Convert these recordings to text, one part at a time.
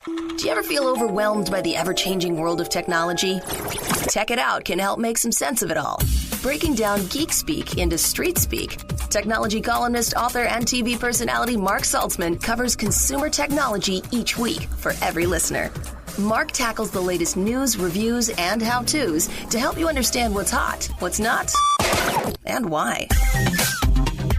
Do you ever feel overwhelmed by the ever-changing world of technology? Tech It Out can help make some sense of it all. Breaking down geek speak into street speak, technology columnist, author, and TV personality Mark Saltzman covers consumer technology each week for every listener. Mark tackles the latest news, reviews, and how-tos to help you understand what's hot, what's not, and why.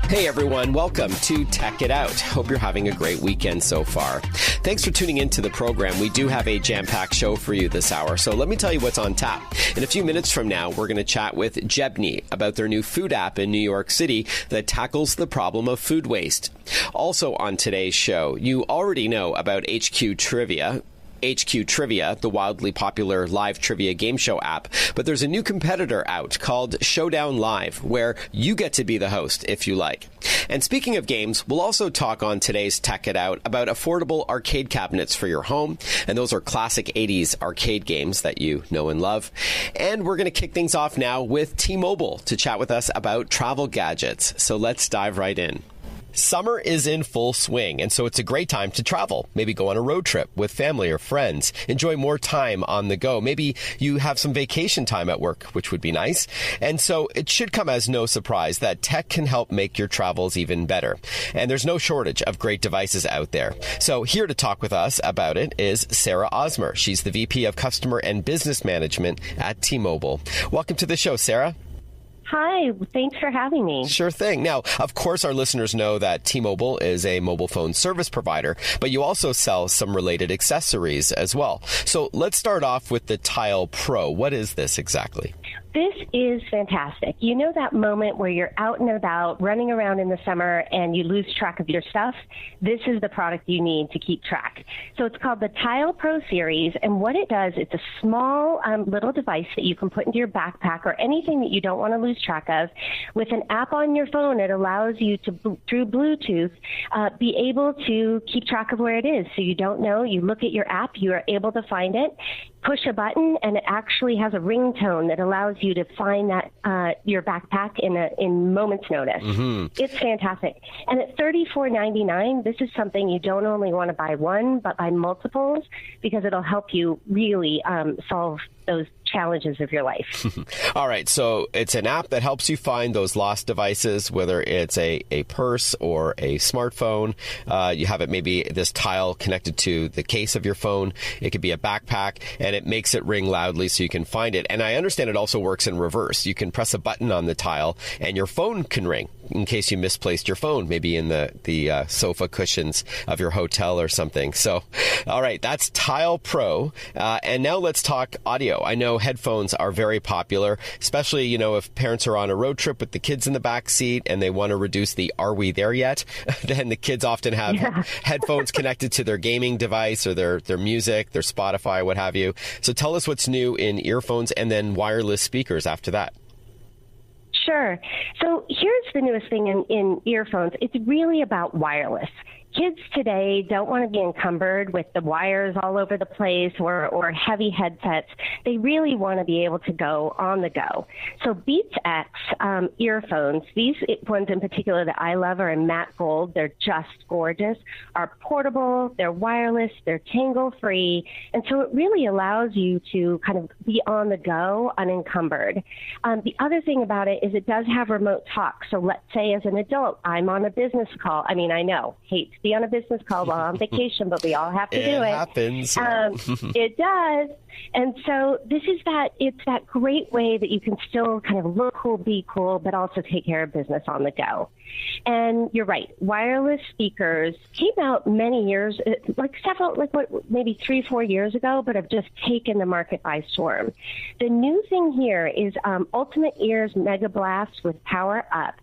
Hey everyone, welcome to Tech It Out. Hope you're having a great weekend so far. Thanks for tuning into the program. We do have a jam-packed show for you this hour, so let me tell you what's on tap. In a few minutes from now, we're going to chat with Gebni about their new food app in New York City that tackles the problem of food waste. Also on today's show, you already know about HQ Trivia, the wildly popular live trivia game show app. But there's a new competitor out called Showdown Live, where you get to be the host if you like. And speaking of games, we'll also talk on today's Tech It Out about affordable arcade cabinets for your home. And those are classic 80s arcade games that you know and love. And we're going to kick things off now with T-Mobile to chat with us about travel gadgets. So let's dive right in. Summer is in full swing, and so it's a great time to travel. Maybe go on a road trip with family or friends. Enjoy more time on the go. Maybe you have some vacation time at work, which would be nice. And so it should come as no surprise that tech can help make your travels even better. And there's no shortage of great devices out there. So here to talk with us about it is Sarah Osmer. She's the VP of Customer and Business Management at T-Mobile. Welcome to the show, Sarah. Hi, thanks for having me. Sure thing. Now, of course, our listeners know that T-Mobile is a mobile phone service provider, but you also sell some related accessories as well. So let's start off with the Tile Pro. What is this exactly? This is fantastic. You know that moment where you're out and about, running around in the summer, and you lose track of your stuff? This is the product you need to keep track. So it's called the Tile Pro series, and what it does, it's a small little device that you can put into your backpack or anything that you don't want to lose track of. With an app on your phone, it allows you to, through Bluetooth, be able to keep track of where it is. So you don't know, you look at your app, you are able to find it, push a button, and it actually has a ringtone that allows you to find that your backpack in moments notice. Mm-hmm. It's fantastic. And at $34.99, this is something you don't only want to buy one, but buy multiples, because it'll help you really solve those challenges of your life. All right. So it's an app that helps you find those lost devices, whether it's a purse or a smartphone. You have it, maybe this tile connected to the case of your phone. It could be a backpack, and it makes it ring loudly so you can find it. And I understand it also works in reverse. You can press a button on the tile and your phone can ring in case you misplaced your phone, maybe in the sofa cushions of your hotel or something. So, all right, that's Tile Pro. And now let's talk audio. I know headphones are very popular, especially, you know, if parents are on a road trip with the kids in the back seat and they want to reduce the "are we there yet?" Then the kids often have headphones connected to their gaming device or their music, their Spotify, what have you. So tell us what's new in earphones and then wireless speakers after that. Sure. So here's the newest thing in earphones. It's really about wireless. Kids today don't want to be encumbered with the wires all over the place or heavy headsets. They really want to be able to go on the go. So Beats X earphones, these ones in particular that I love are in matte gold. They're just gorgeous, are portable, they're wireless, they're tangle-free, and so it really allows you to kind of be on the go, unencumbered. The other thing about it is it does have remote talk. So let's say as an adult, I'm on a business call. I mean, I know, hate to be on a business call while on vacation, but we all have to do it. It happens. It does. And so it's that great way that you can still kind of look cool, be cool, but also take care of business on the go. And you're right. Wireless speakers came out many years, maybe 3-4 years ago, but have just taken the market by storm. The new thing here is Ultimate Ears Mega Blast with Power Up.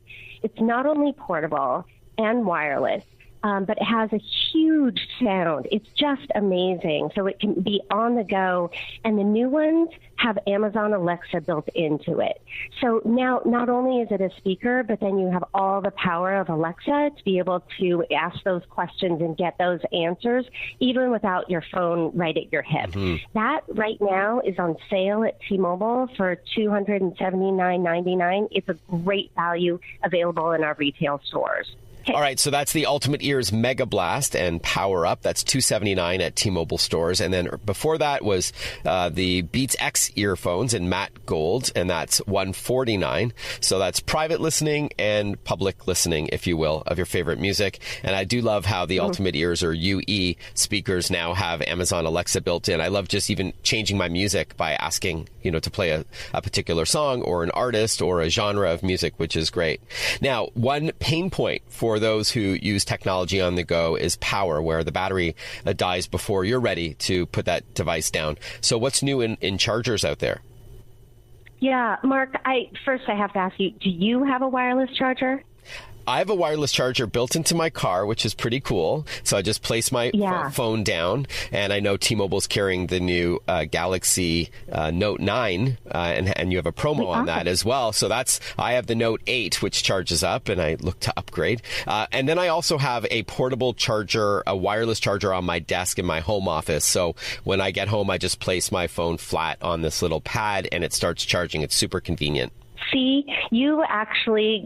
It's not only portable and wireless, but it has a huge sound. It's just amazing. So it can be on the go. And the new ones have Amazon Alexa built into it. So now not only is it a speaker, but then you have all the power of Alexa to be able to ask those questions and get those answers, even without your phone right at your hip. Mm-hmm. That right now is on sale at T-Mobile for $279.99. It's a great value available in our retail stores. All right, so that's the Ultimate Ears Mega Blast and Power Up. That's $279 at T-Mobile stores. And then before that was the Beats X earphones in matte gold, and that's $149. So that's private listening and public listening, if you will, of your favorite music. And I do love how the Ultimate Ears or UE speakers now have Amazon Alexa built in. I love just even changing my music by asking, to play a particular song or an artist or a genre of music, which is great. Now, one pain point for those who use technology on the go is power, where the battery dies before you're ready to put that device down. So what's new in chargers out there? Yeah, Mark, first I have to ask you, do you have a wireless charger? I have a wireless charger built into my car, which is pretty cool. So I just place my phone down, and I know T-Mobile's carrying the new Galaxy Note 9, and you have a promo on that as well. So I have the Note 8, which charges up, and I look to upgrade. And then I also have a portable charger, a wireless charger on my desk in my home office. So when I get home, I just place my phone flat on this little pad, and it starts charging. It's super convenient. See, you've gotten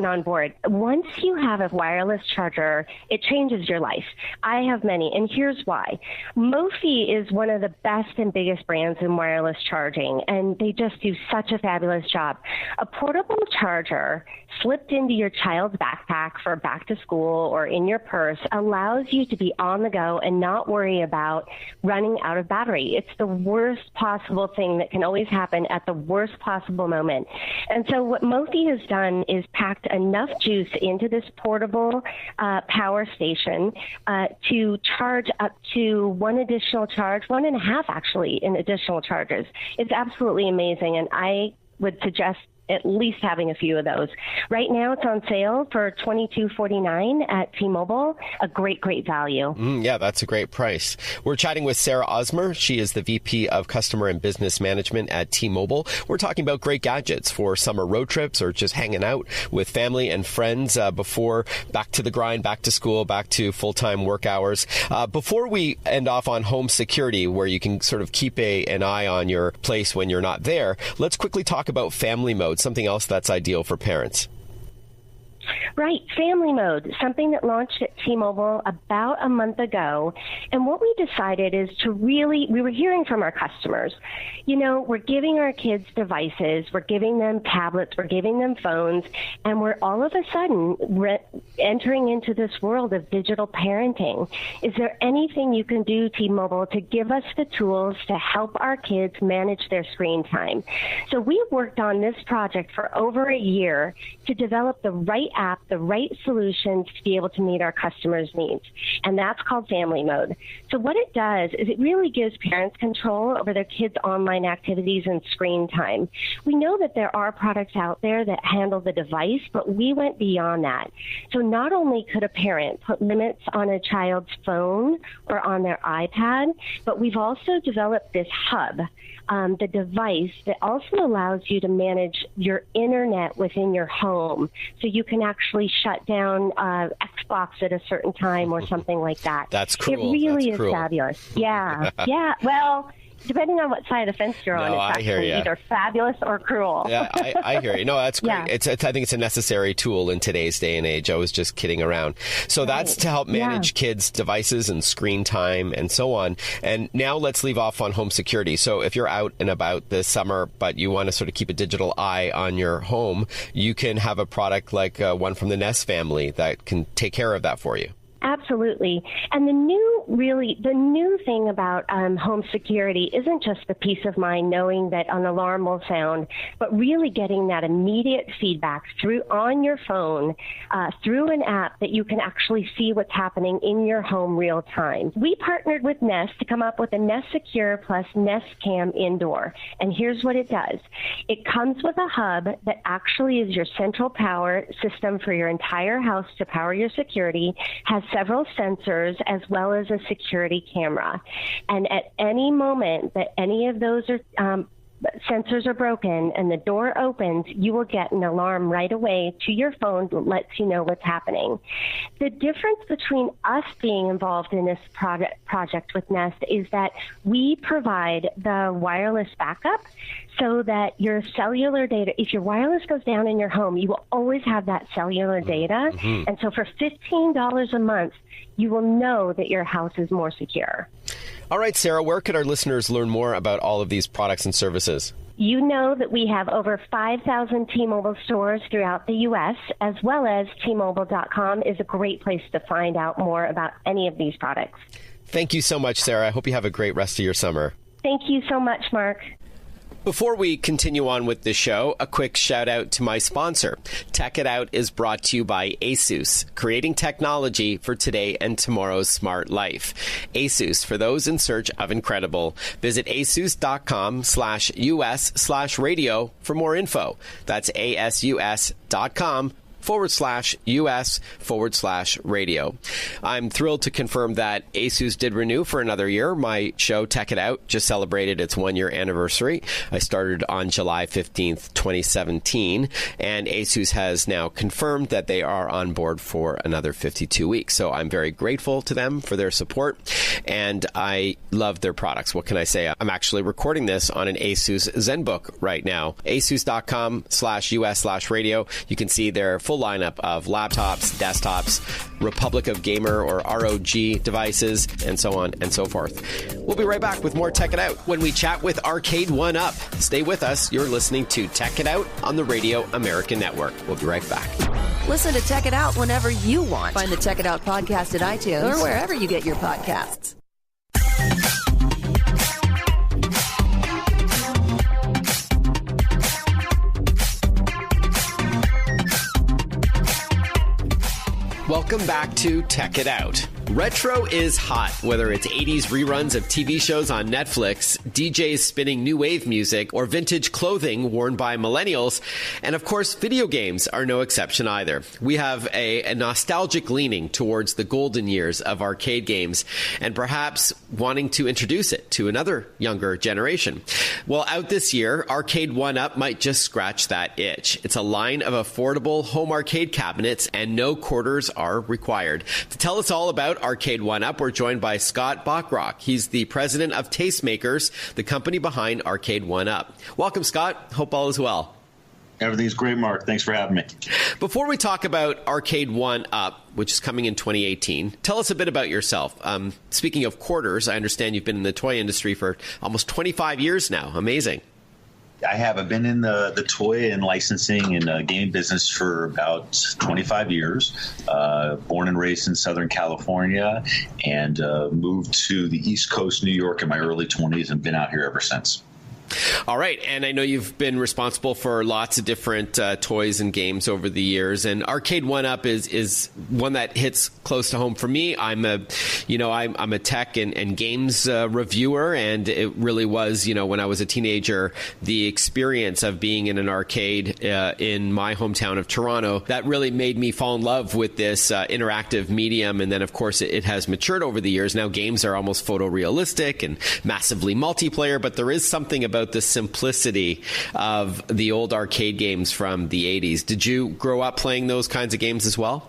on board. Once you have a wireless charger, it changes your life. I have many, and here's why. Mophie is one of the best and biggest brands in wireless charging, and they just do such a fabulous job. A portable charger slipped into your child's backpack for back to school or in your purse allows you to be on the go and not worry about running out of battery. It's the worst possible thing that can always happen at the worst possible moment. And so what Mophie has done is packed enough juice into this portable power station to charge up to one and a half actually in additional charges. It's absolutely amazing, and I would suggest at least having a few of those. Right now it's on sale for $22.49 at T-Mobile. A great value. Yeah, that's a great price. We're chatting with Sarah Osmer. She is the VP of Customer and Business Management at T-Mobile. We're talking about great gadgets for summer road trips or just hanging out with family and friends before back to the grind, back to school, back to full-time work hours. Before we end off on home security, where you can sort of keep an eye on your place when you're not there, let's quickly talk about family mode, something else that's ideal for parents. Right, family mode, something that launched at T-Mobile about a month ago. And what we decided is we were hearing from our customers, we're giving our kids devices, we're giving them tablets, we're giving them phones, and we're all of a sudden entering into this world of digital parenting. Is there anything you can do, T-Mobile, to give us the tools to help our kids manage their screen time? So we worked on this project for over a year to develop the right app, the right solutions to be able to meet our customers' needs. And that's called Family Mode. So what it does is it really gives parents control over their kids' online activities and screen time. We know that there are products out there that handle the device, but we went beyond that. So not only could a parent put limits on a child's phone or on their iPad, but we've also developed this hub, the device that also allows you to manage your internet within your home. So you can actually shut down Xbox at a certain time or something like that. That's cruel. It really That's is cruel. Fabulous. Yeah. Yeah. Well, depending on what side of the fence you're on, it's actually either fabulous or cruel. Yeah, I hear you. No, that's great. Yeah. I think it's a necessary tool in today's day and age. I was just kidding around. So that's to help manage kids' devices and screen time and so on. And now let's leave off on home security. So if you're out and about this summer, but you want to sort of keep a digital eye on your home, you can have a product like one from the Nest family that can take care of that for you. Absolutely. And the new thing about home security isn't just the peace of mind knowing that an alarm will sound, but really getting that immediate feedback on your phone through an app that you can actually see what's happening in your home real time. We partnered with Nest to come up with a Nest Secure plus Nest Cam Indoor. And here's what it does. It comes with a hub that actually is your central power system for your entire house to power your security, has several sensors as well as a security camera. And at any moment that any of those are sensors are broken and the door opens, you will get an alarm right away to your phone that lets you know what's happening. The difference between us being involved in this project with Nest is that we provide the wireless backup so that your cellular data, if your wireless goes down in your home, you will always have that cellular data. Mm-hmm. And so for $15 a month, you will know that your house is more secure. All right, Sarah, where could our listeners learn more about all of these products and services? You know that we have over 5,000 T-Mobile stores throughout the U.S., as well as T-Mobile.com is a great place to find out more about any of these products. Thank you so much, Sarah. I hope you have a great rest of your summer. Thank you so much, Mark. Before we continue on with the show, a quick shout out to my sponsor. Tech It Out is brought to you by ASUS, creating technology for today and tomorrow's smart life. ASUS, for those in search of incredible. Visit asus.com/US/radio for more info. That's ASUS.com/US/radio. I'm thrilled to confirm that ASUS did renew for another year. My show, Tech It Out, just celebrated its 1-year anniversary. I started on July 15th, 2017, and ASUS has now confirmed that they are on board for another 52 weeks. So I'm very grateful to them for their support, and I love their products. What can I say? I'm actually recording this on an ASUS ZenBook right now. ASUS.com/US/radio. You can see their full lineup of laptops, desktops, Republic of Gamer or ROG devices, and so on and so forth. We'll be right back with more Tech It Out when we chat with Arcade 1-Up. Stay with us. You're listening to Tech It Out on the Radio American Network. We'll be right back. Listen to Tech It Out whenever you want. Find the Tech It Out podcast at iTunes or wherever you get your podcasts. Welcome back to Tech It Out. Retro is hot, whether it's 80s reruns of TV shows on Netflix, DJs spinning new wave music, or vintage clothing worn by millennials. And of course, video games are no exception either. We have a nostalgic leaning towards the golden years of arcade games and perhaps wanting to introduce it to another younger generation. Well, out this year, Arcade 1-Up might just scratch that itch. It's a line of affordable home arcade cabinets and no quarters are required. To tell us all about Arcade 1-Up, we're joined by Scott Bachrock. He's the president of Tastemakers, the company behind Arcade 1-Up. Welcome, Scott. Hope all is well. Everything's great, Mark. Thanks for having me. Before we talk about Arcade 1-Up, which is coming in 2018, tell us a bit about yourself. Speaking of quarters, I understand you've been in the toy industry for almost 25 years now. Amazing. I have. I've been in the toy and licensing and gaming business for about 25 years. Born and raised in Southern California and moved to the East Coast, New York in my early 20s and been out here ever since. All right. And I know you've been responsible for lots of different toys and games over the years. And Arcade 1-Up is one that hits close to home for me. I'm a tech and games reviewer. And it really was, when I was a teenager, the experience of being in an arcade in my hometown of Toronto, that really made me fall in love with this interactive medium. And then, of course, it has matured over the years. Now games are almost photorealistic and massively multiplayer, but there is something about the simplicity of the old arcade games from the 80s. Did you grow up playing those kinds of games as well?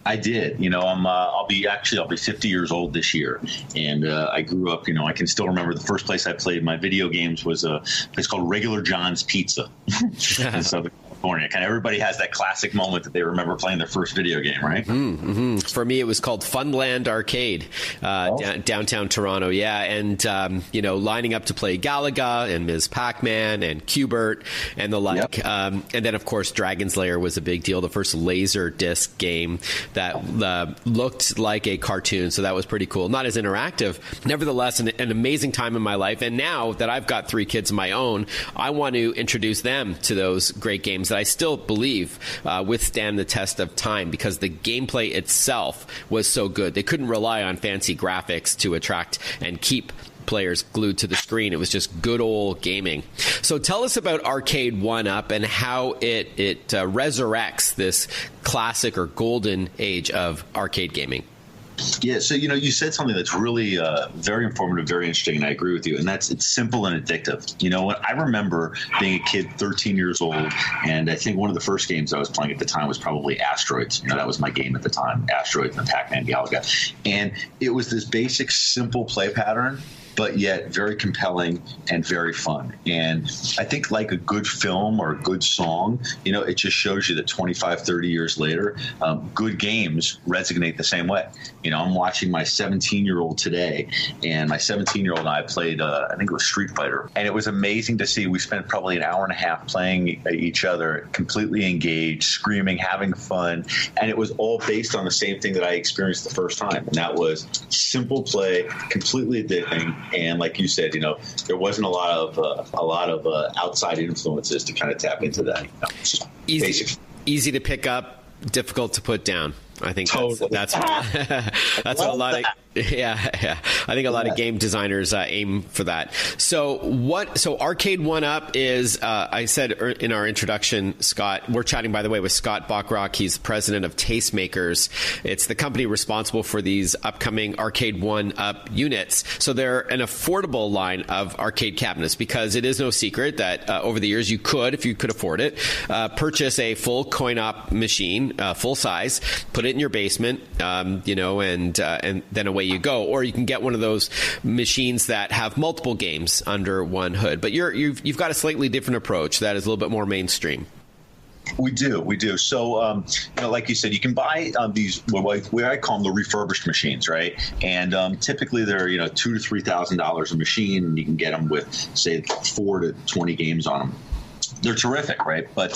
I did. I'll be 50 years old this year, and I grew up. I can still remember the first place I played my video games was a place called Regular John's Pizza in Southern California. Kind of everybody has that classic moment that they remember playing their first video game, right? Mm-hmm. For me, it was called Funland Arcade, downtown Toronto. Yeah, and lining up to play Galaga and Ms. Pac-Man and Q*bert and the like. Yep. And then, of course, Dragon's Lair was a big deal. The first laser disc game that looked like a cartoon, so that was pretty cool. Not as interactive. Nevertheless, an amazing time in my life. And now that I've got 3 kids of my own, I want to introduce them to those great games that I still believe withstand the test of time because the gameplay itself was so good. They couldn't rely on fancy graphics to attract and keep players glued to the screen. It was just good old gaming. So tell us about Arcade 1-Up and how it resurrects this classic or golden age of arcade gaming. Yeah, so you said something that's really very informative, very interesting, and I agree with you. And it's simple and addictive. When I remember being a kid, 13 years old, and I think one of the first games I was playing at the time was probably Asteroids. That was my game at the time, Asteroids and Pac-Man Galaga. And it was this basic, simple play pattern, but yet very compelling and very fun. And I think like a good film or a good song, it just shows you that 25, 30 years later, good games resonate the same way. I'm watching my 17-year-old today, and my 17-year-old and I played, I think it was Street Fighter. And it was amazing to see. We spent probably an hour and a half playing each other, completely engaged, screaming, having fun. And it was all based on the same thing that I experienced the first time. And that was simple play, completely addicting. And like you said, there wasn't a lot of outside influences to kind of tap into that. Just easy to pick up, difficult to put down. I think totally. that's what a lot of I think a lot of game designers aim for that. So Arcade 1-Up is I said in our introduction, Scott, we're chatting, by the way, with Scott Bachrock. He's president of Tastemakers. It's the company responsible for these upcoming Arcade 1-Up units. So they're an affordable line of arcade cabinets, because it is no secret that over the years you could, if you could afford it, purchase a full coin-op machine, full size, put it in your basement, and then away you go. Or you can get one of those machines that have multiple games under one hood. But you've got a slightly different approach that is a little bit more mainstream. We do. So, like you said, you can buy these what I call them the refurbished machines, right? And typically they're $2,000 to $3,000 a machine, and you can get them with, say, 4 to 20 games on them. They're terrific, right? But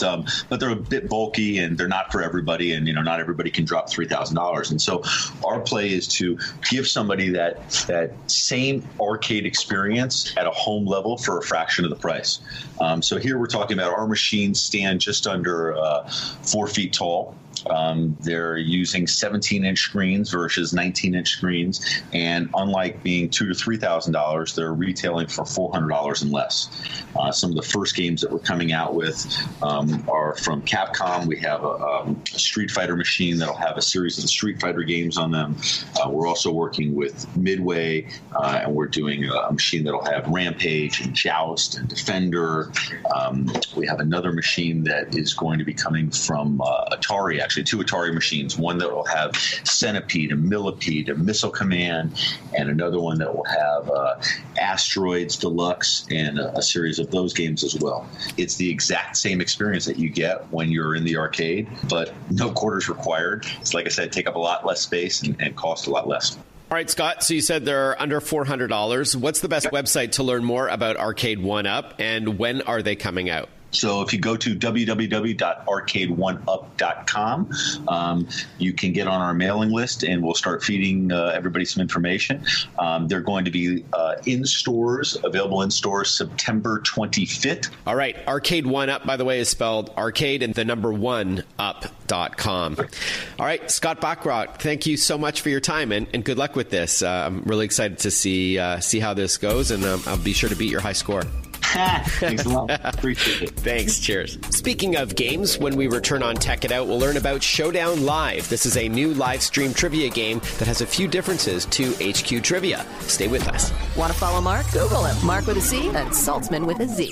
they're a bit bulky, and they're not for everybody, and not everybody can drop $3,000. And so our play is to give somebody that same arcade experience at a home level for a fraction of the price. So here we're talking about our machines stand just under 4 feet tall. They're using 17-inch screens versus 19-inch screens, and unlike being $2,000 to $3,000, they're retailing for $400 and less. Some of the first games that we're coming out with are from Capcom. We have a Street Fighter machine that'll have a series of the Street Fighter games on them. We're also working with Midway, and we're doing a machine that'll have Rampage and Joust and Defender. We have another machine that is going to be coming from Atari, actually 2 Atari machines, one that will have Centipede and Millipede and Missile Command, and another one that will have Asteroids Deluxe and a series of those games as well. It's the exact same experience that you get when you're in the arcade, but no quarters required. It's, like I said, take up a lot less space and cost a lot less. All right, Scott, so you said they're under $400. What's the best website to learn more about Arcade 1-Up, and when are they coming out? So if you go to www.arcade1up.com, you can get on our mailing list, and we'll start feeding everybody some information. They're going to be available in stores September 25th. All right. Arcade 1-Up, by the way, is spelled arcade and the number 1up.com. All right. Scott Bachrock, thank you so much for your time, and good luck with this. I'm really excited to see how this goes, and I'll be sure to beat your high score. Thanks a lot. Appreciate it. Thanks. Cheers. Speaking of games, when we return on Tech It Out, we'll learn about Showdown Live. This is a new live stream trivia game that has a few differences to HQ Trivia. Stay with us. Want to follow Mark? Google him. Mark with a C and Saltzman with a Z.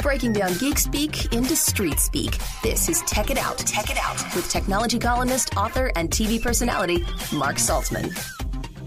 Breaking down geek speak into street speak. This is Tech It Out. Tech It Out with technology columnist, author, and TV personality Mark Saltzman.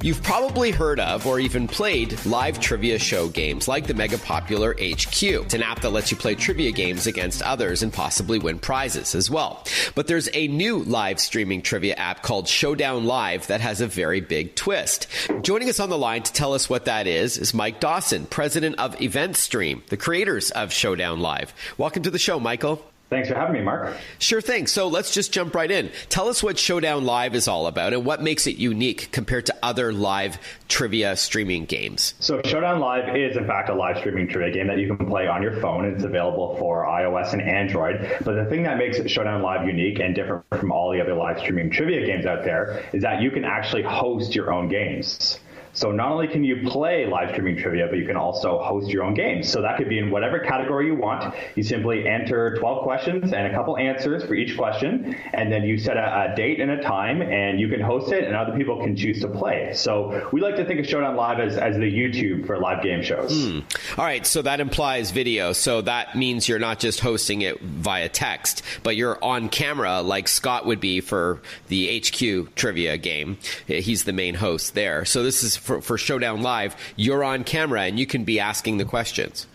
You've probably heard of or even played live trivia show games like the mega popular HQ. It's an app that lets you play trivia games against others and possibly win prizes as well. But there's a new live streaming trivia app called Showdown Live that has a very big twist. Joining us on the line to tell us what that is Mike Dawson, president of EventStream, the creators of Showdown Live. Welcome to the show, Michael. Thanks for having me, Mark. Sure thing. So let's just jump right in. Tell us what Showdown Live is all about and what makes it unique compared to other live trivia streaming games. So Showdown Live is, in fact, a live streaming trivia game that you can play on your phone. It's available for iOS and Android. But the thing that makes Showdown Live unique and different from all the other live streaming trivia games out there is that you can actually host your own games. So not only can you play live streaming trivia, but you can also host your own games. So that could be in whatever category you want. You simply enter 12 questions and a couple answers for each question, and then you set a date and a time, and you can host it, and other people can choose to play. So we like to think of Showdown Live as the YouTube for live game shows. All right, so that implies video. So that means you're not just hosting it via text, but you're on camera like Scott would be for the HQ trivia game. He's the main host there. So this is for Showdown Live, you're on camera and you can be asking the questions.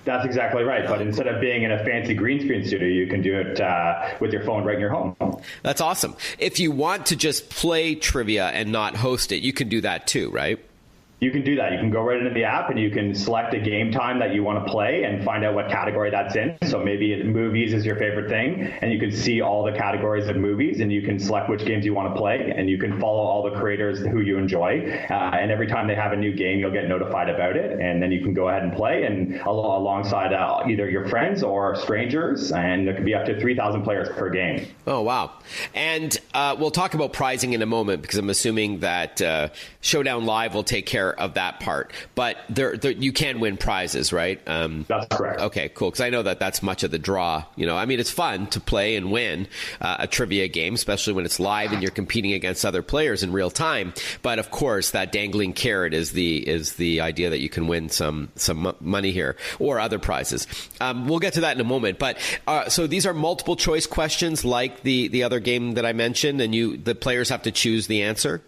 That's exactly right. But instead of being in a fancy green screen studio, you can do it with your phone right in your home. That's awesome. If you want to just play trivia and not host it, you can do that too, right? You can do that. You can go right into the app and you can select a game time that you want to play and find out what category that's in. So maybe movies is your favorite thing, and you can see all the categories of movies, and you can select which games you want to play, and you can follow all the creators who you enjoy. And every time they have a new game, you'll get notified about it, and then you can go ahead and play and alongside either your friends or strangers, and there could be up to 3,000 players per game. Oh, wow. And we'll talk about prizing in a moment, because I'm assuming that Showdown Live will take care of that part, but you can win prizes, right? That's correct. Okay, cool. Because I know that's much of the draw. I mean, it's fun to play and win a trivia game, especially when it's live and you're competing against other players in real time. But of course, that dangling carrot is the idea that you can win some money here or other prizes. We'll get to that in a moment. But so these are multiple choice questions, like the other game that I mentioned, and the players have to choose the answer.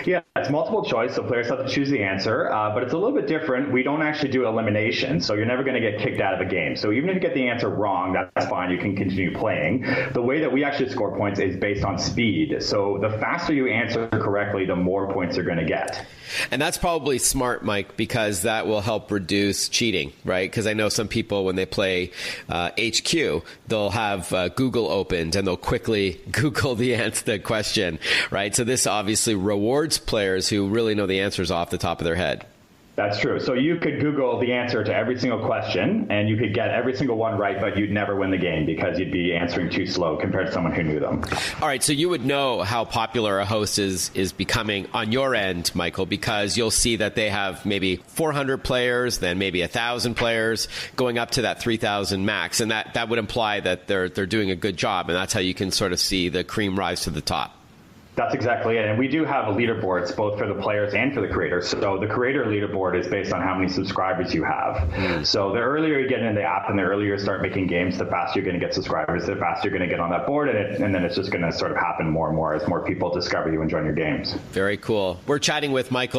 Yeah, it's multiple choice, so players have to choose the answer, but it's a little bit different. We don't actually do elimination, so you're never going to get kicked out of a game. So even if you get the answer wrong, that's fine. You can continue playing. The way that we actually score points is based on speed. So the faster you answer correctly, the more points you're going to get. And that's probably smart, Mike, because that will help reduce cheating, right? Because I know some people, when they play HQ, they'll have Google opened and they'll quickly Google the question, right? So this obviously rewards players who really know the answers off the top of their head. That's true. So you could Google the answer to every single question, and you could get every single one right, but you'd never win the game because you'd be answering too slow compared to someone who knew them. All right, so you would know how popular a host is becoming on your end, Michael, because you'll see that they have maybe 400 players, then maybe 1,000 players, going up to that 3,000 max, and that would imply that they're doing a good job, and that's how you can sort of see the cream rise to the top. That's exactly it. And we do have leaderboards both for the players and for the creators. So the creator leaderboard is based on how many subscribers you have. So the earlier you get in the app and the earlier you start making games, the faster you're going to get subscribers, the faster you're going to get on that board. And then it's just going to sort of happen more and more as more people discover you and join your games. Very cool. We're chatting with Mike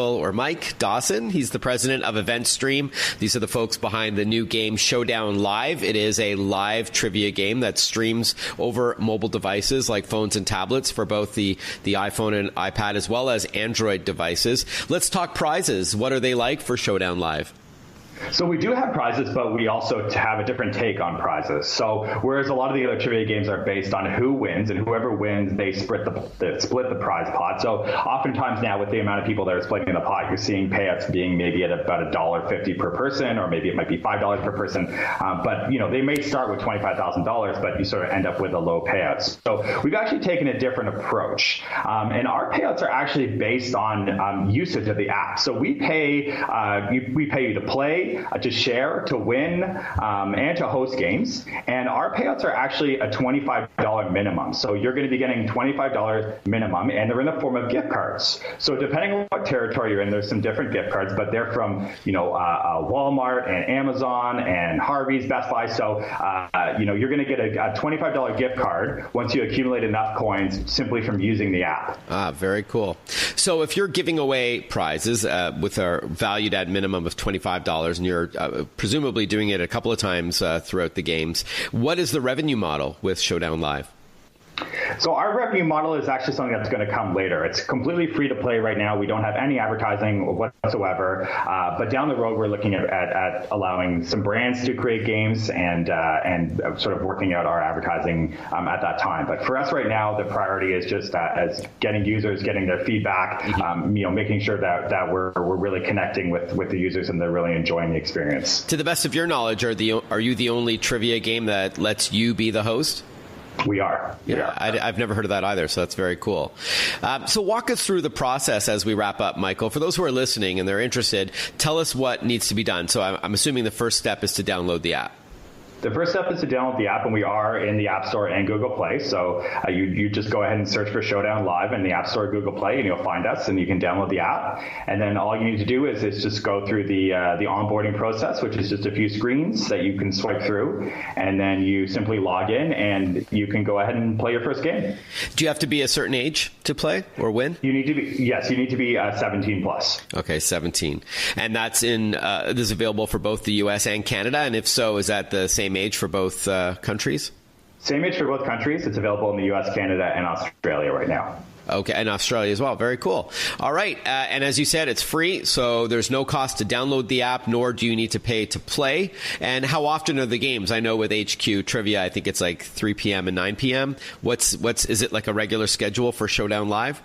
Dawson. He's the president of Event Stream. These are the folks behind the new game Showdown Live. It is a live trivia game that streams over mobile devices like phones and tablets for both the iPhone and iPad, as well as Android devices. Let's talk prizes. What are they like for Showdown Live? So we do have prizes, but we also have a different take on prizes. So whereas a lot of the other trivia games are based on who wins, and whoever wins, they split the prize pot. So oftentimes now, with the amount of people that are splitting the pot, you're seeing payouts being maybe at about $1.50 per person, or maybe it might be $5 per person. But they may start with $25,000, but you sort of end up with a low payout. So we've actually taken a different approach, and our payouts are actually based on usage of the app. So we pay you to play, to share, to win, and to host games. And our payouts are actually a $25 minimum. So you're going to be getting $25 minimum, and they're in the form of gift cards. So depending on what territory you're in, there's some different gift cards, but they're from Walmart and Amazon and Harvey's, Best Buy. So you're going to get a $25 gift card once you accumulate enough coins simply from using the app. Very cool. So if you're giving away prizes with a valued at minimum of $25, and you're presumably doing it a couple of times throughout the games, what is the revenue model with Showdown Live? So our revenue model is actually something that's going to come later. It's completely free to play right now. We don't have any advertising whatsoever. But down the road, we're looking at allowing some brands to create games and sort of working out our advertising at that time. But for us right now, the priority is just as getting users, getting their feedback, making sure that we're really connecting with the users and they're really enjoying the experience. To the best of your knowledge, are you the only trivia game that lets you be the host? We are. Yeah, I've never heard of that either, so that's very cool. So walk us through the process as we wrap up, Michael. For those who are listening and they're interested, tell us what needs to be done. So I'm assuming the first step is to download the app. The first step is to download the app, and we are in the App Store and Google Play. So you just go ahead and search for Showdown Live in the App Store, Google Play, and you'll find us, and you can download the app. And then all you need to do is just go through the onboarding process, which is just a few screens that you can swipe through, and then you simply log in, and you can go ahead and play your first game. Do you have to be a certain age to play or win? You need to be 17 plus. Okay, 17. And that's this is available for both the U.S. and Canada. And if so, is that the same age for both countries? Same age for both countries. It's available in the U.S., Canada, and Australia right now. Okay, and Australia as well. Very cool. All right, and as you said, it's free, so there's no cost to download the app, nor do you need to pay to play. And how often are the games? I know with HQ Trivia, I think it's like 3 p.m. and 9 p.m. Is it like a regular schedule for Showdown Live?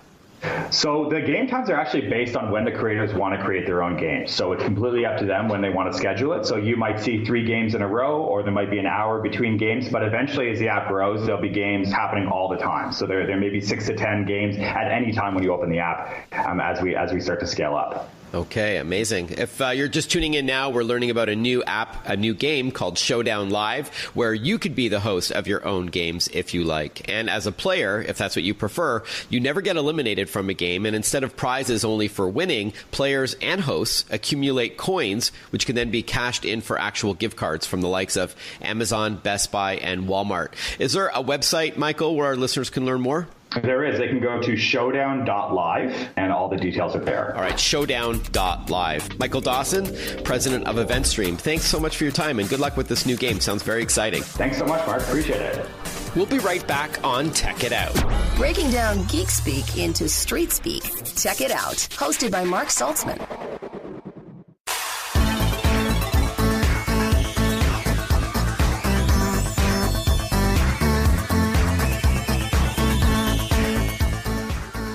So the game times are actually based on when the creators want to create their own games. So it's completely up to them when they want to schedule it. So you might see 3 games in a row, or there might be an hour between games. But eventually, as the app grows, there'll be games happening all the time. So there may be 6 to 10 games at any time when you open the app as we start to scale up. Okay, amazing. If you're just tuning in now, we're learning about a new app, a new game called Showdown Live, where you could be the host of your own games if you like. And as a player, if that's what you prefer, you never get eliminated from a game. And instead of prizes only for winning, players and hosts accumulate coins, which can then be cashed in for actual gift cards from the likes of Amazon, Best Buy, and Walmart. Is there a website, Michael, where our listeners can learn more? There is. They can go to showdown.live, and all the details are there. All right, showdown.live. Michael Dawson, president of EventStream, thanks so much for your time, and good luck with this new game. Sounds very exciting. Thanks so much, Mark. Appreciate it. We'll be right back on Tech It Out. Breaking down geek speak into street speak. Tech It Out, hosted by Mark Saltzman.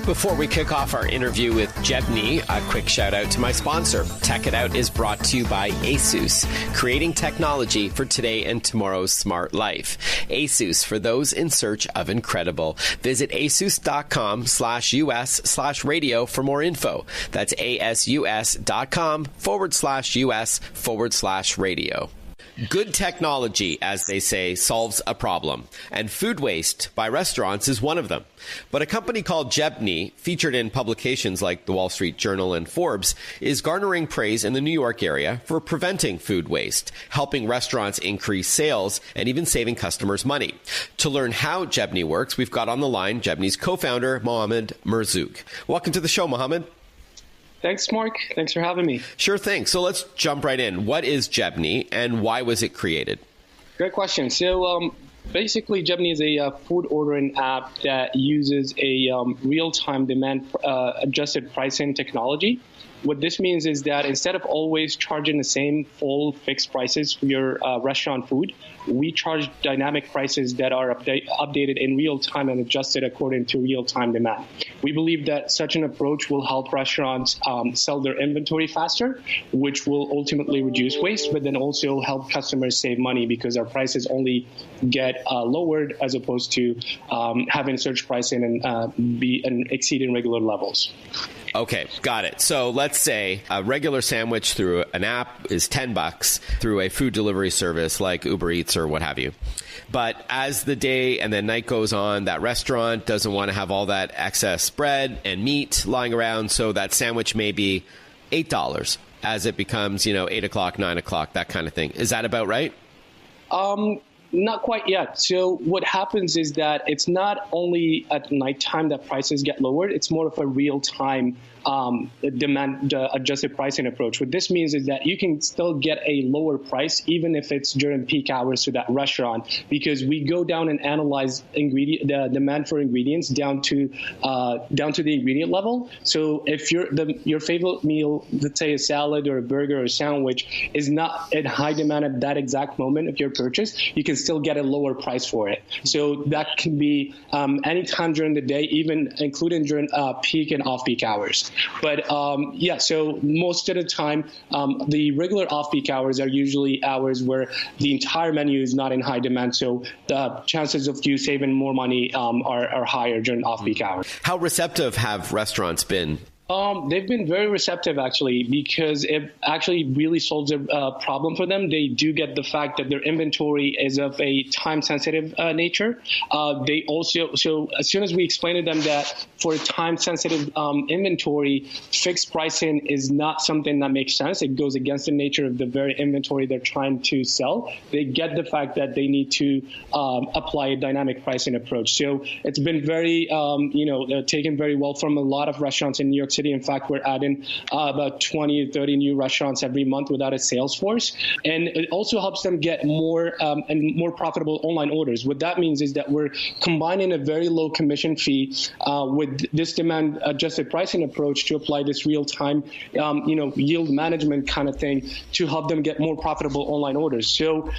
Before we kick off our interview with Gebni, a quick shout out to my sponsor. Tech It Out is brought to you by ASUS, creating technology for today and tomorrow's smart life. ASUS, for those in search of incredible. Visit asus.com/US/radio for more info. That's asus.com/US/radio. Good technology, as they say, solves a problem, and food waste by restaurants is one of them. But a company called Gebni, featured in publications like the Wall Street Journal and Forbes, is garnering praise in the New York area for preventing food waste, helping restaurants increase sales, and even saving customers money. To learn how Gebni works, we've got on the line Gebni's co-founder, Mohammed Merzouk. Welcome to the show, Mohammed. Thanks, Mark. Thanks for having me. Sure thing. So let's jump right in. What is Gebni, and why was it created? Great question. So basically, Gebni is a food ordering app that uses a real-time demand adjusted pricing technology. What this means is that instead of always charging the same full fixed prices for your restaurant food, we charge dynamic prices that are updated in real time and adjusted according to real-time demand. We believe that such an approach will help restaurants sell their inventory faster, which will ultimately reduce waste, but then also help customers save money because our prices only get lowered as opposed to having surge pricing and exceeding regular levels. Okay, got it. So let's say a regular sandwich through an app is $10 through a food delivery service like Uber Eats or what have you. But as the day and the night goes on, that restaurant doesn't want to have all that excess bread and meat lying around, so that sandwich may be $8 as it becomes, 8 o'clock, 9 o'clock, that kind of thing. Is that about right? Not quite yet. So what happens is that it's not only at nighttime that prices get lowered, it's more of a real-time demand adjusted pricing approach. What this means is that you can still get a lower price even if it's during peak hours to that restaurant, because we go down and analyze the demand for ingredients down to the ingredient level. So if your favorite meal, let's say a salad or a burger or a sandwich, is not in high demand at that exact moment of your purchase, you can still get a lower price for it. So that can be any time during the day, even including during peak and off-peak hours. But so most of the time, the regular off-peak hours are usually hours where the entire menu is not in high demand. So the chances of you saving more money are higher during off-peak hours. How receptive have restaurants been? They've been very receptive, actually, because it actually really solves a problem for them. They do get the fact that their inventory is of a time-sensitive nature. They also, so as soon as we explain to them that for a time-sensitive inventory, fixed pricing is not something that makes sense. It goes against the nature of the very inventory they're trying to sell. They get the fact that they need to apply a dynamic pricing approach. So it's been very, taken very well from a lot of restaurants in New York City. In fact, we're adding about 20 to 30 new restaurants every month without a sales force. And it also helps them get more and more profitable online orders. What that means is that we're combining a very low commission fee with this demand adjusted pricing approach to apply this real time, yield management kind of thing to help them get more profitable online orders. So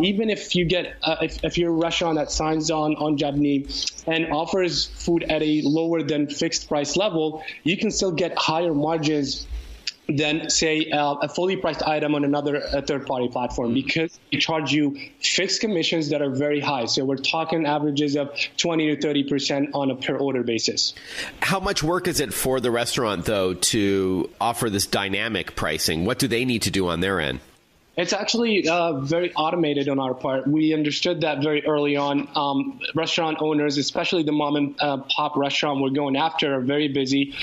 even if you get, if you're a restaurant that signs on Gebni and offers food at a lower than fixed price level, you can still get higher margins than, say, a fully priced item on another third-party platform, because they charge you fixed commissions that are very high. So we're talking averages of 20 to 30% on a per-order basis. How much work is it for the restaurant, though, to offer this dynamic pricing? What do they need to do on their end? It's actually very automated on our part. We understood that very early on. Restaurant owners, especially the mom and pop restaurant we're going after, are very busy.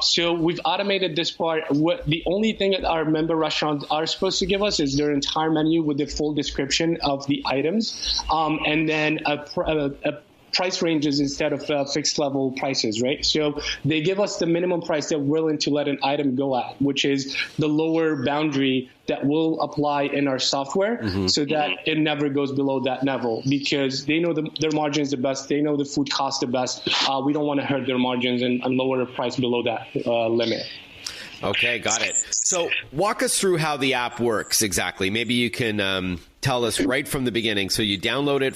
So we've automated this part. The only thing that our member restaurants are supposed to give us is their entire menu with the full description of the items, and then a price ranges instead of fixed level prices, right? So they give us the minimum price they're willing to let an item go at, which is the lower boundary that will apply in our software, so that it never goes below that level, because they know their margins the best. They know the food costs the best. We don't want to hurt their margins and lower the price below that limit. Okay, got it. So walk us through how the app works exactly. Maybe you can tell us right from the beginning. So you download it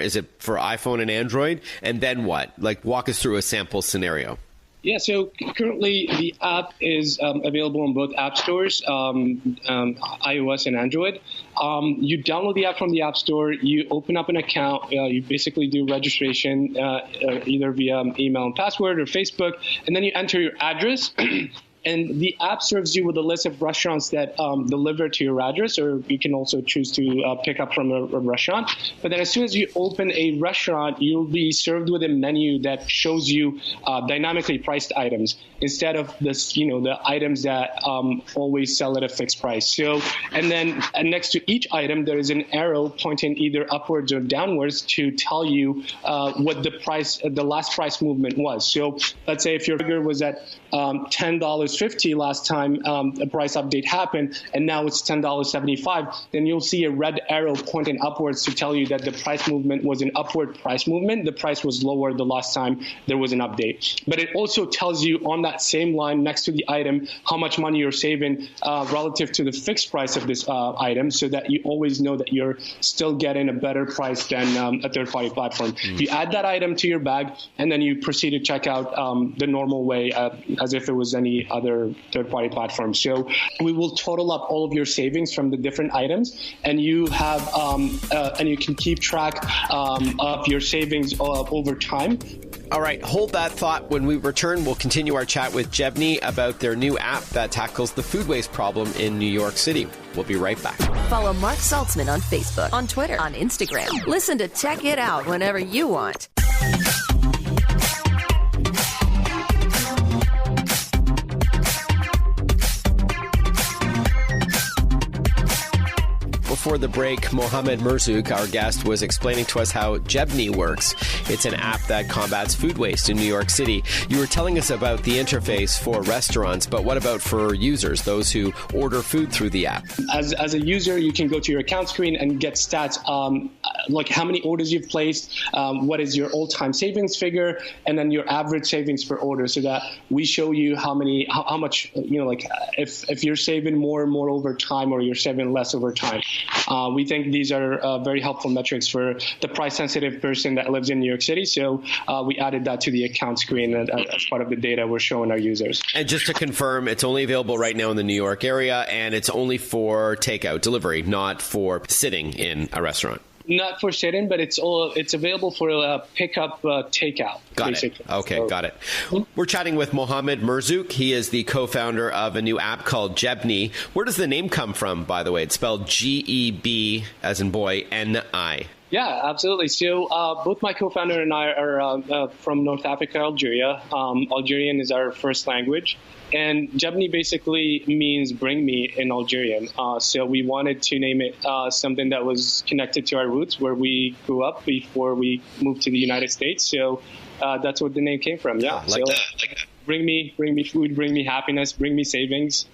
is it for iPhone and Android? And then what? Like, walk us through a sample scenario. Yeah, so currently the app is available on both app stores, iOS and Android. You download the app from the App Store, you open up an account, you basically do registration either via email and password or Facebook, and then you enter your address. And the app serves you with a list of restaurants that deliver to your address, or you can also choose to pick up from a restaurant. But then as soon as you open a restaurant, you'll be served with a menu that shows you dynamically priced items instead of this, the items that always sell at a fixed price. So, and then next to each item, there is an arrow pointing either upwards or downwards to tell you what the last price movement was. So let's say if your burger was at $10.50 last time a price update happened, and now it's $10.75, then you'll see a red arrow pointing upwards to tell you that the price movement was an upward price movement. The price was lower the last time there was an update. But it also tells you on that same line next to the item how much money you're saving relative to the fixed price of this item, so that you always know that you're still getting a better price than a third-party platform. You add that item to your bag, and then you proceed to check out the normal way as if it was any other third-party platform. So we will total up all of your savings from the different items, and you have and you can keep track of your savings over time. All right, hold that thought. When we return, we'll continue our chat with Gebni about their new app that tackles the food waste problem in New York City. We'll be right back. Follow Mark Saltzman on Facebook, on Twitter, on Instagram. Listen to Tech It Out whenever you want. Before the break, Mohammed Merzouk, our guest, was explaining to us how Gebni works. It's an app that combats food waste in New York City. You were telling us about the interface for restaurants, but what about for users, those who order food through the app? As a user, you can go to your account screen and get stats, like how many orders you've placed, what is your all-time savings figure, and then your average savings per order, so that we show you how much, if you're saving more and more over time, or you're saving less over time. We think these are very helpful metrics for the price-sensitive person that lives in New York City. So we added that to the account screen as part of the data we're showing our users. And just to confirm, it's only available right now in the New York area, and it's only for takeout delivery, not for sitting in a restaurant. Not for sit-in, but it's available for pickup takeout. Got basically. it. Okay, got it. We're chatting with Mohammed Merzouk. He is the co-founder of a new app called Gebni. Where does the name come from, by the way? It's spelled G-E-B, as in boy, N-I. Yeah, absolutely. So both my co-founder and I are from North Africa, Algeria. Algerian is our first language. And Gebni basically means bring me in Algerian. So we wanted to name it something that was connected to our roots where we grew up before we moved to the United States. So that's what the name came from. Yeah. Like that. Bring me food, bring me happiness, bring me savings.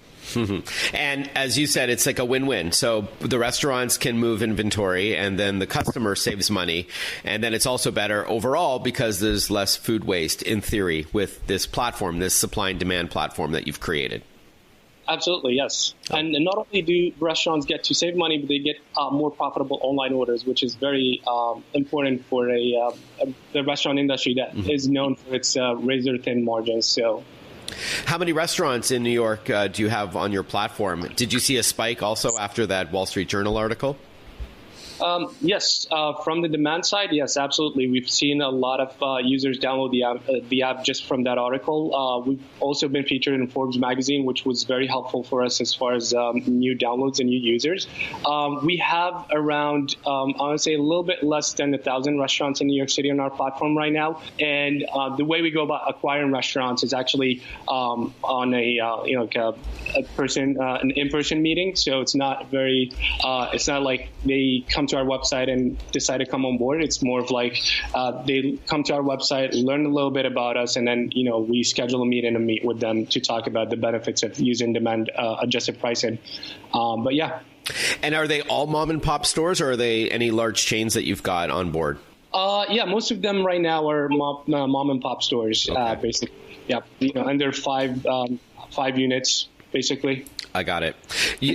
And as you said, it's like a win-win. So the restaurants can move inventory and then the customer saves money. And then it's also better overall because there's less food waste in theory with this platform, this supply and demand platform that you've created. Absolutely, yes. And not only do restaurants get to save money, but they get more profitable online orders, which is very important for the restaurant industry that is known for its razor-thin margins. So. How many restaurants in New York do you have on your platform? Did you see a spike also after that Wall Street Journal article? Yes, from the demand side, yes, absolutely. We've seen a lot of users download the app just from that article. We've also been featured in Forbes magazine, which was very helpful for us as far as new downloads and new users. We have around, I would say, a little bit less than 1,000 restaurants in New York City on our platform right now. And the way we go about acquiring restaurants is actually on an in-person meeting. So it's not it's not like they come to our website and decide to come on board. It's more of like they come to our website, learn a little bit about us, and then we schedule a meet with them to talk about the benefits of using demand adjusted pricing. But yeah. And are they all mom and pop stores, or are they any large chains that you've got on board? Yeah, most of them right now are mom and pop stores, basically. Yeah, and they're five units basically. I got it.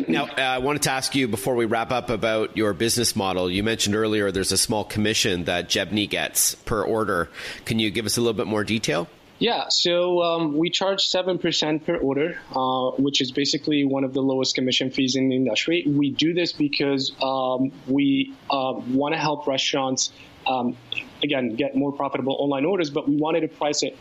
Now, I wanted to ask you before we wrap up about your business model. You mentioned earlier there's a small commission that Gebni gets per order. Can you give us a little bit more detail? Yeah, so we charge 7% per order, which is basically one of the lowest commission fees in the industry. We do this because we want to help restaurants again, get more profitable online orders, but we wanted to price it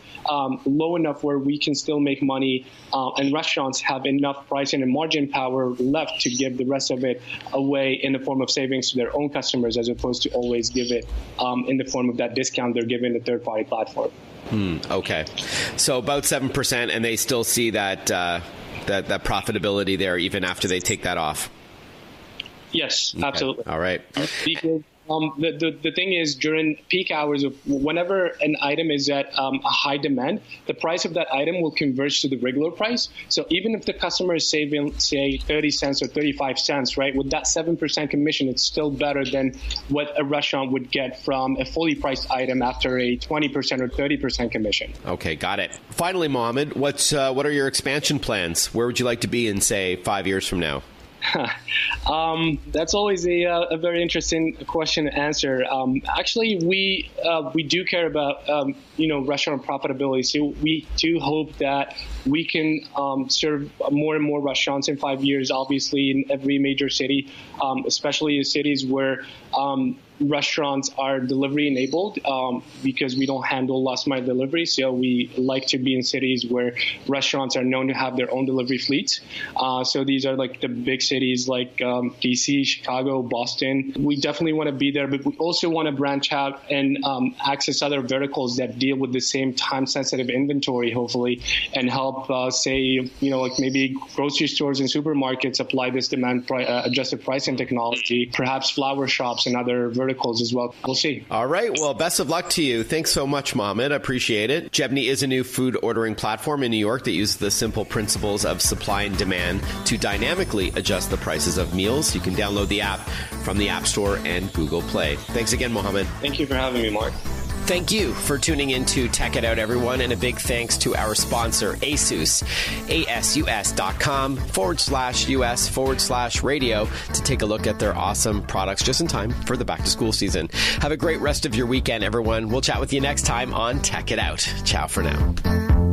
low enough where we can still make money and restaurants have enough pricing and margin power left to give the rest of it away in the form of savings to their own customers as opposed to always give it in the form of that discount they're giving the third-party platform. Okay. So about 7%, and they still see that profitability there even after they take that off? Yes, okay. Absolutely. All right. Because the thing is, during peak hours, whenever an item is at a high demand, the price of that item will converge to the regular price. So even if the customer is saving, say, 30 cents or 35 cents, right, with that 7% commission, it's still better than what a restaurant would get from a fully priced item after a 20% or 30% commission. Okay, got it. Finally, Mohammed, what are your expansion plans? Where would you like to be in, say, 5 years from now? That's always a very interesting question to answer. Actually, we do care about restaurant profitability. So we do hope that we can serve more and more restaurants in 5 years. Obviously, in every major city, especially in cities where restaurants are delivery enabled because we don't handle last mile delivery. So we like to be in cities where restaurants are known to have their own delivery fleets. So these are like the big cities like DC, Chicago, Boston. We definitely want to be there, but we also want to branch out and access other verticals that deal with the same time sensitive inventory, hopefully, and help like maybe grocery stores and supermarkets apply this demand adjusted pricing technology, perhaps flower shops and other verticals as well. We'll see. All right. Well, best of luck to you. Thanks so much, Mohammed. I appreciate it. Gebni is a new food ordering platform in New York that uses the simple principles of supply and demand to dynamically adjust the prices of meals. You can download the app from the App Store and Google Play. Thanks again, Mohammed. Thank you for having me, Mark. Thank you for tuning in to Tech It Out, everyone, and a big thanks to our sponsor, ASUS, asus.com/US/radio to take a look at their awesome products just in time for the back-to-school season. Have a great rest of your weekend, everyone. We'll chat with you next time on Tech It Out. Ciao for now.